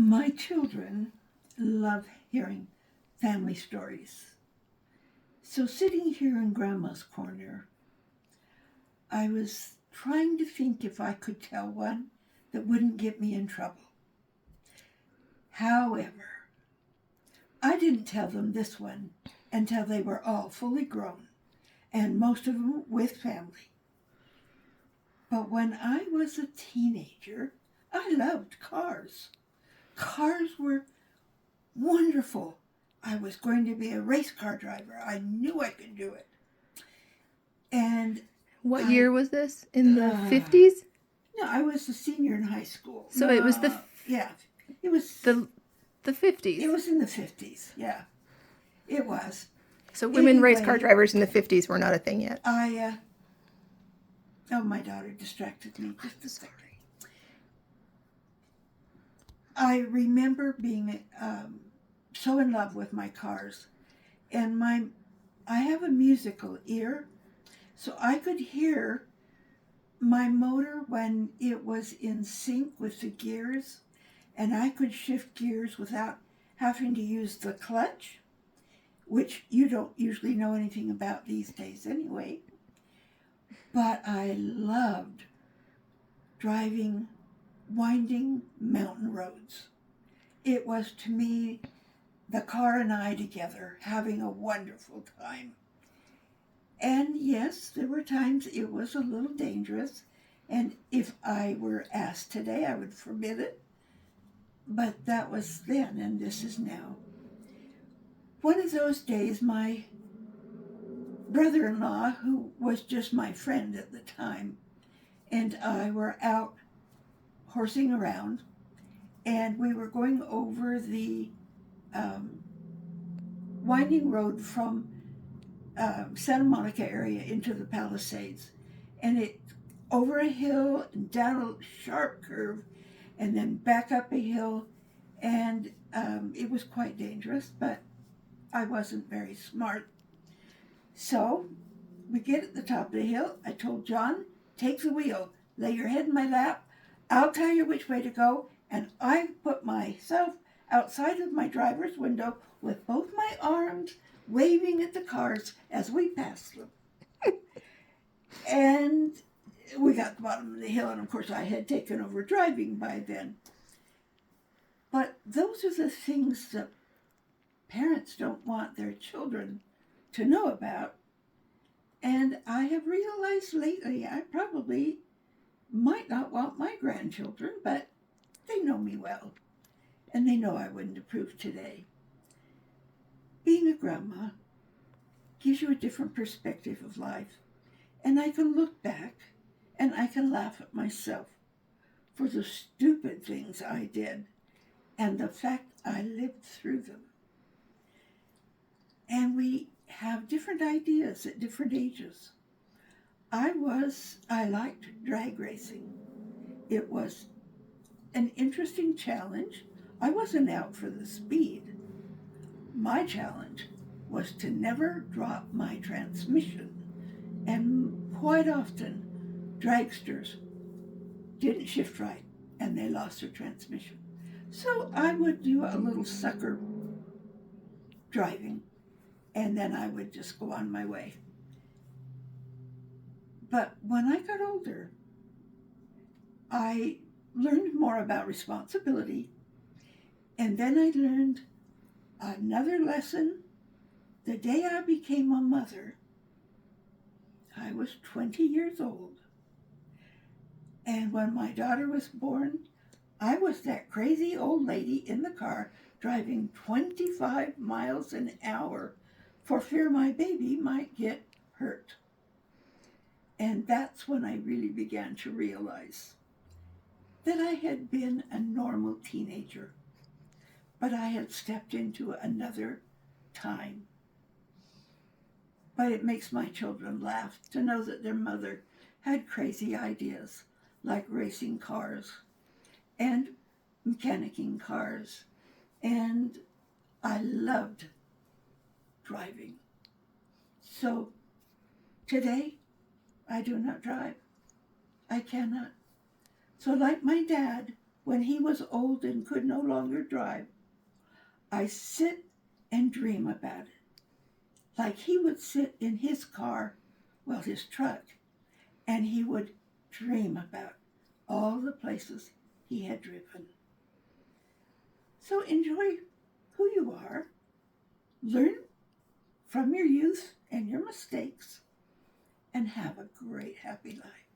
My children love hearing family stories. So, sitting here in Grandma's corner, I was trying to think if I could tell one that wouldn't get me in trouble. However, I didn't tell them this one until they were all fully grown, and most of them with family. But when I was a teenager, I loved cars. Cars were wonderful. I was going to be a race car driver. I knew I could do it. And what year was this? In the 50s? No, I was a senior in high school. So it was yeah, it was the 50s. It was in the 50s. Yeah, it was. So women race car drivers in the 50s were not a thing yet. Oh, my daughter distracted me just a second. I remember being so in love with my cars, and I have a musical ear, so I could hear my motor when it was in sync with the gears, and I could shift gears without having to use the clutch, which you don't usually know anything about these days anyway. But I loved driving winding mountain roads. It was, to me, the car and I together having a wonderful time. And yes, there were times it was a little dangerous, and if I were asked today, I would forbid it. But that was then, and this is now. One of those days, my brother-in-law, who was just my friend at the time, and I were out horsing around, and we were going over the winding road from Santa Monica area into the Palisades, and it over a hill and down a sharp curve, and then back up a hill, and it was quite dangerous, but I wasn't very smart. So we get at the top of the hill. I told John, take the wheel, lay your head in my lap, I'll tell you which way to go, and I put myself outside of my driver's window with both my arms waving at the cars as we passed them. And we got to the bottom of the hill, and of course I had taken over driving by then. But those are the things that parents don't want their children to know about. And I have realized lately I probably might not want my grandchildren, but they know me well, and they know I wouldn't approve today. Being a grandma gives you a different perspective of life, and I can look back and I can laugh at myself for the stupid things I did and the fact I lived through them. And we have different ideas at different ages. I liked drag racing. It was an interesting challenge. I wasn't out for the speed. My challenge was to never drop my transmission. And quite often, dragsters didn't shift right and they lost their transmission. So I would do a little sucker driving, and then I would just go on my way. But when I got older, I learned more about responsibility, and then I learned another lesson the day I became a mother. I was 20 years old, and when my daughter was born, I was that crazy old lady in the car driving 25 miles an hour for fear my baby might get hurt. And that's when I really began to realize that I had been a normal teenager, but I had stepped into another time. But it makes my children laugh to know that their mother had crazy ideas like racing cars and mechanicking cars, and I loved driving. So today, I do not drive. I cannot. So like my dad, when he was old and could no longer drive, I sit and dream about it, like he would sit in his car, well, his truck, and he would dream about all the places he had driven. So enjoy who you are, learn from your youth and your mistakes, and have a great, happy life.